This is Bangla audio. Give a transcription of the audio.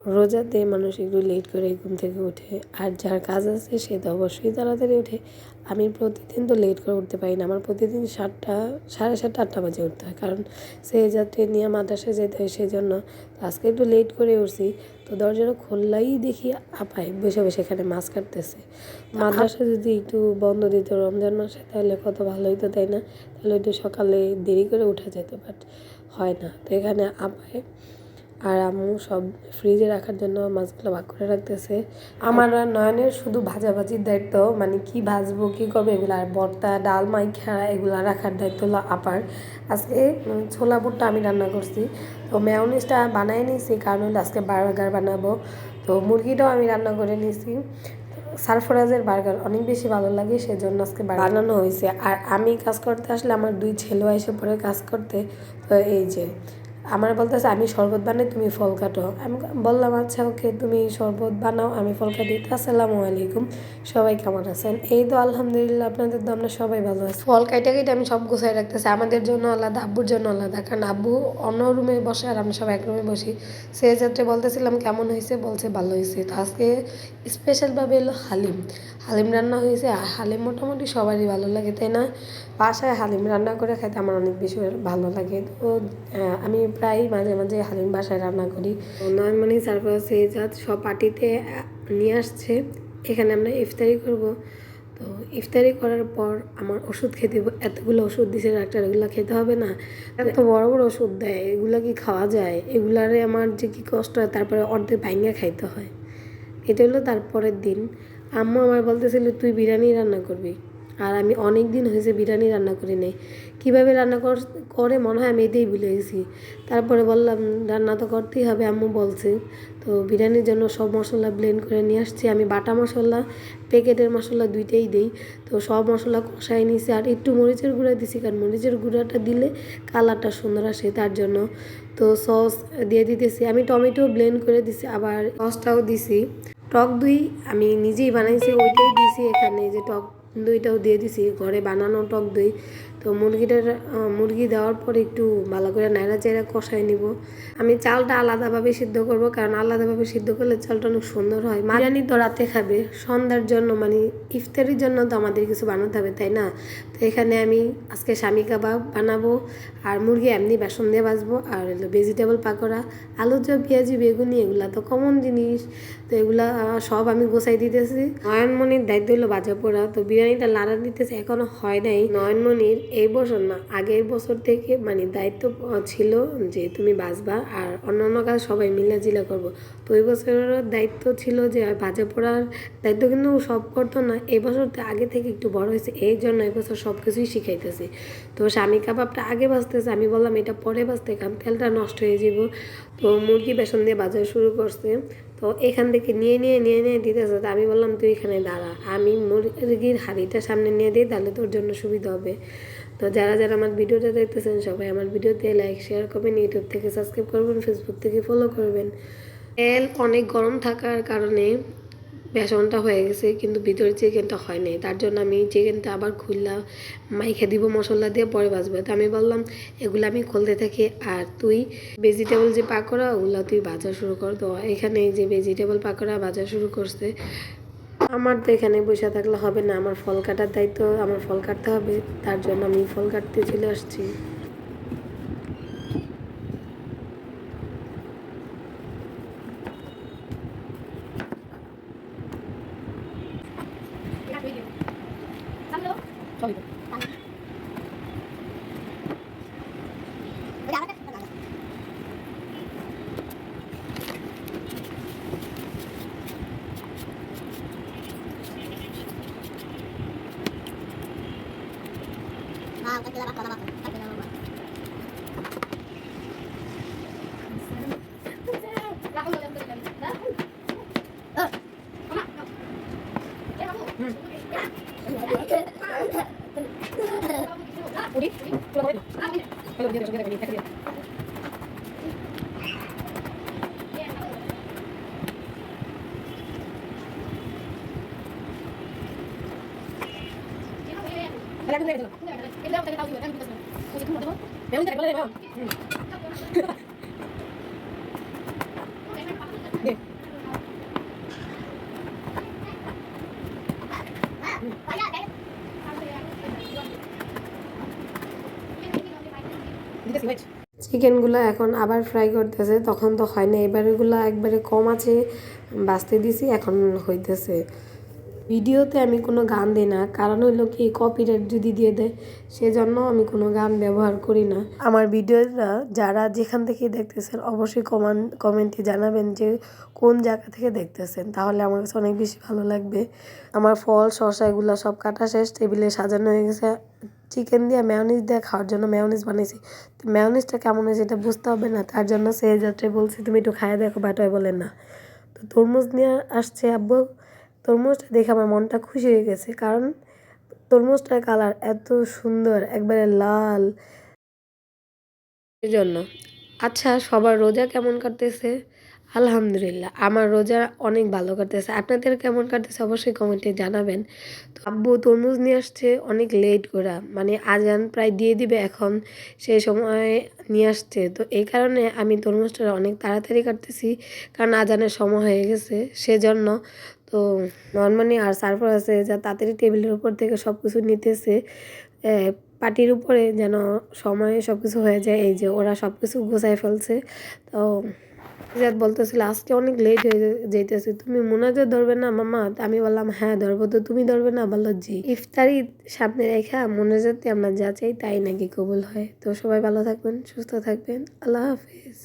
রোজাতে মানুষ একটু লেট করে ঘুম থেকে ওঠে, আর যার কাজ আছে সে তো অবশ্যই তাড়াতাড়ি ওঠে। আমি প্রতিদিন তো লেট করে উঠতে পারি না, আমার প্রতিদিন 7টা, 7:30, 8টা বাজে উঠতে হয়, কারণ সে যাত্রী নিয়ে মাদ্রাসায় যেতে হয়, সেই জন্য আজকে একটু লেট করে উঠছি। তো দরজাটা খোলাই দেখি আপায় বসে বসে এখানে মাছ কাটতেছে। মাদ্রাসা যদি একটু বন্ধ দিত রমজান মাসে তাহলে কত ভালো হইতো, তাই না? তাহলে একটু সকালে দেরি করে উঠা যেত, বাট হয় না। তো এখানে আপায় আর আম্মু সব ফ্রিজে রাখার জন্য মাছগুলো ভাগ করে রাখতেছে। আমার আর নয়নের শুধু ভাজাভাজির দায়িত্ব, মানে কি ভাজবো কি করবো এগুলো, আর ভর্তা ডাল মাইখা এগুলো রাখার দায়িত্ব হলো আপার। আজকে ছোলা বুটটা আমি রান্না করছি, তো মেয়োনিজটা বানাই নিয়েছি কারণ হলো আজকে বার্গার বানাবো। তো মুরগিটাও আমি রান্না করে নিয়েছি। সারফরাজের বার্গার অনেক বেশি ভালো লাগে, সেজন্য আজকে বানানো হয়েছে। আর আমি কাজ করতে আসলে আমার 2 ছেলেও এসে পড়ে কাজ করতে। তো এই যে আমার বলতেছে আমি শরবত বানাই, তুমি ফল কাটো। আমি বললাম আচ্ছা ওকে, তুমি শরবত বানাও আমি ফল কাটি। আসসালামু আলাইকুম, সবাই কেমন আছেন? এই তো আলহামদুলিল্লাহ, আপনাদের তো আমরা সবাই ভালো আছি। ফল কাইটা কেটে আমি সব গুছাই রাখতেছি, আমাদের জন্য আলাদা, আব্বুর জন্য আলাদা, কারণ আব্বু অন্য রুমে বসে আর আমরা সব এক রুমে বসি। সেই যাত্রে বলতেছিলাম কেমন হয়েছে, বলছে ভালো হয়েছে। তো আজকে স্পেশালভাবে এলো হালিম। হালিম রান্না হয়েছে, আর হালিম মোটামুটি সবারই ভালো লাগে, তাই না? বাসায় হালিম রান্না করে খাইতে আমার অনেক বেশি ভালো লাগে। তো আমি প্রায় মাঝে মাঝে হালিম বাসায় রান্না করি। নয়নমণি সারপ্রাইজ এই জাত সব পার্টিতে নিয়ে আসছে। এখানে আমরা ইফতারি করব। তো ইফতারি করার পর আমার ওষুধ খেতে, এতগুলো ওষুধ দিছে ডাক্তার, এগুলো খেতে হবে না? এত বড় বড় ওষুধ দেয়, এগুলা কি খাওয়া যায়? এগুলারে আমার যে কি কষ্ট হয়, তারপরে অর্ধেক ভাঙিয়ে খাইতে হয়। এটা হলো তারপরের দিন আম্মু আমার বলতেছিল তুই বিরিয়ানি রান্না করবি, আর আমি অনেক দিন হয়েছে বিরিয়ানি রান্না করি নাই। কীভাবে রান্না করে মনে হয় আমি এটাই ভুলে গেছি। তারপরে বললাম রান্না তো করতেই হবে, আম্মু বলছে। তো বিরিয়ানির জন্য সব মশলা ব্লেন্ড করে নিয়ে আসছি। আমি বাটা মশলা, প্যাকেটের মশলা দুইটাই দিই। তো সব মশলা কষাই নিয়েছি, আর একটু মরিচের গুঁড়া দিছি, কারণ মরিচের গুঁড়াটা দিলে কালারটা সুন্দর আসে তার জন্য। তো সস দিয়ে দিতেছি, আমি টমেটো ব্লেন্ড করে দিছি, আবার সসটাও দিছি। টক দই আমি নিজেই বানাইছি, ওইটাই দিছি এখানে, যে টক দইটাও দিয়ে দিছি, ঘরে বানানো টক দই। তো মুরগি দেওয়ার পর একটু ভালো করে নাড়া চাড়া কষাই নিব। আমি চালটা আলাদাভাবে সিদ্ধ করব, কারণ আলাদাভাবে সিদ্ধ করলে চালটা অনেক সুন্দর হয়। বিরিয়ানি তো রাতে খাবে, সন্ধ্যার জন্য মানে ইফতারির জন্য তো আমাদের কিছু বানাতে হবে, তাই না? তো এখানে আমি আজকে স্বামী কাবাব বানাবো, আর মুরগি এমনি বেসন দিয়ে ভাজবো, আর হলো ভেজিটেবল পাকোড়া, আলু চপ, পেঁয়াজি, বেগুনি, এগুলা তো কমন জিনিস। তো এগুলা সব আমি গোছাই দিতেছি। নয়নমণির দায়িত্ব হলো ভাজা পোড়া। তো বিরিয়ানিটা লাড়া দিতেছে, এখনো হয় নাই। নয়নমণির এই বছর না, আগের বছর থেকে মানে দায়িত্ব ছিল যে তুমি বাজবা, আর অন্যান্য কাজ সবাই মিলে জিলে করবো। তো ওই বছরেরও দায়িত্ব ছিল যে ভাজা পোড়ার দায়িত্ব, কিন্তু সব করতো না। এই বছর তো আগে থেকে একটু বড় হয়েছে, এই জন্য এই বছর সব কিছুই শিখাইতেছি। তো স্বামী কাবাবটা আগে বাজতেছে, আমি বললাম এটা পরে বাজতে, কারণ তেলটা নষ্ট হয়ে যাব। তো মুরগি বেসন দিয়ে বাজা শুরু করছে। তো এখান থেকে নিয়ে দিতেছে। তো আমি বললাম তুই এখানে দাঁড়া, আমি মুরগির হাঁড়িটা সামনে নিয়ে দিই, তাহলে তোর জন্য সুবিধা হবে। তো যারা যারা আমার ভিডিওটা দেখতেছেন সবাই আমার ভিডিওতে লাইক শেয়ার করবেন, ইউটিউব থেকে সাবস্ক্রাইব করবেন, ফেসবুক থেকে ফলো করবেন। তেল অনেক গরম থাকার কারণে বেসনটা হয়ে গেছে, কিন্তু ভিতরে চিকেনটা হয় নাই। তার জন্য আমি চিকেনটা আবার খুললাম, মাইখে দিব মশলা দিয়ে, পরে ভাজবো। তো আমি বললাম এগুলো আমি খুলতে থাকি, আর তুই ভেজিটেবল যে পাকোড়া ওগুলো তুই ভাজা শুরু কর। তো এখানে এই যে ভেজিটেবল পাকোড়া ভাজা শুরু করছে। আমার তো এখানে বসে থাকলে হবে না, আমার ফল কাটার দায়িত্ব, আমার ফল কাটতে হবে, তার জন্য আমি ফল কাটতে চলে আসছি। চিকেনগুলো এখন আবার ফ্রাই করতেছে, তখন তো হয় না, এবারেগুলো একবারে কম আছে বাঁচতে দিছি, এখন হইতেছে। ভিডিওতে আমি কোনো গান দিই না, কারণ হইলো কি কপিরাইট যদি দিয়ে দেয়, সেজন্য আমি কোনো গান ব্যবহার করি না। আমার ভিডিওটা যারা যেখান থেকে দেখতেছেন অবশ্যই কমেন্টে জানাবেন যে কোন জায়গা থেকে দেখতেছেন, তাহলে আমার কাছে অনেক বেশি ভালো লাগবে। আমার ফল শসা এগুলো সব কাটা শেষ, টেবিলে সাজানো হয়ে গেছে। চিকেন দিয়ে মেয়োনিজ দিয়ে খাওয়ার জন্য মেয়োনিজ বানিয়েছি, তো মেয়োনিজটা কেমন হয়েছে এটা বুঝতে হবে না, তার জন্য সে যাত্রে বলছি তুমি একটু খাইয়ে দেখো, বাটায় বলেন না। তো তরমুজ নিয়ে আসছে আব্বু, তরমুজটা দেখে আমার মনটা খুশি হয়ে গেছে, কারণ তরমুজটার কালার এত সুন্দর, একবারে লাল, এজন্য। আচ্ছা, সবার রোজা কেমন কাটতেছে? আলহামদুলিল্লাহ, আমার রোজা অনেক ভালো কাটতেছে। আপনাদের কেমন কাটতেছে অবশ্যই কমেন্টে জানাবেন। তো আব্বু তরমুজ নিয়ে আসছে অনেক লেট করে, মানে আজান প্রায় দিয়ে দিবে এখন, সেই সময় নিয়ে আসছে। তো এই কারণে আমি তরমুজটা অনেক তাড়াতাড়ি কাটতেছি, কারণ আজানের সময় হয়ে গেছে সেজন্য। তো নর্মালি আর সার্ভার আছে যা তাড়াতাড়ি টেবিলের উপর থেকে সব কিছু নিতেছে পাটির উপরে, যেন সময়ে সব কিছু হয়ে যায়। এই যে ওরা সব কিছু গুছাই ফেলছে। তো জাত বলতেছিল আজকে অনেক লেট হয়ে যাইতেছে, তুমি মোনাজাত ধরবে না মামা? আমি বললাম হ্যাঁ ধরবো, তো তুমি ধরবে না? বললো জি। ইফতারি সামনে রেখা মোনাজাতে আমরা যা চাই তাই নাকি কবুল হয়। তো সবাই ভালো থাকবেন, সুস্থ থাকবেন, আল্লাহ হাফিজ।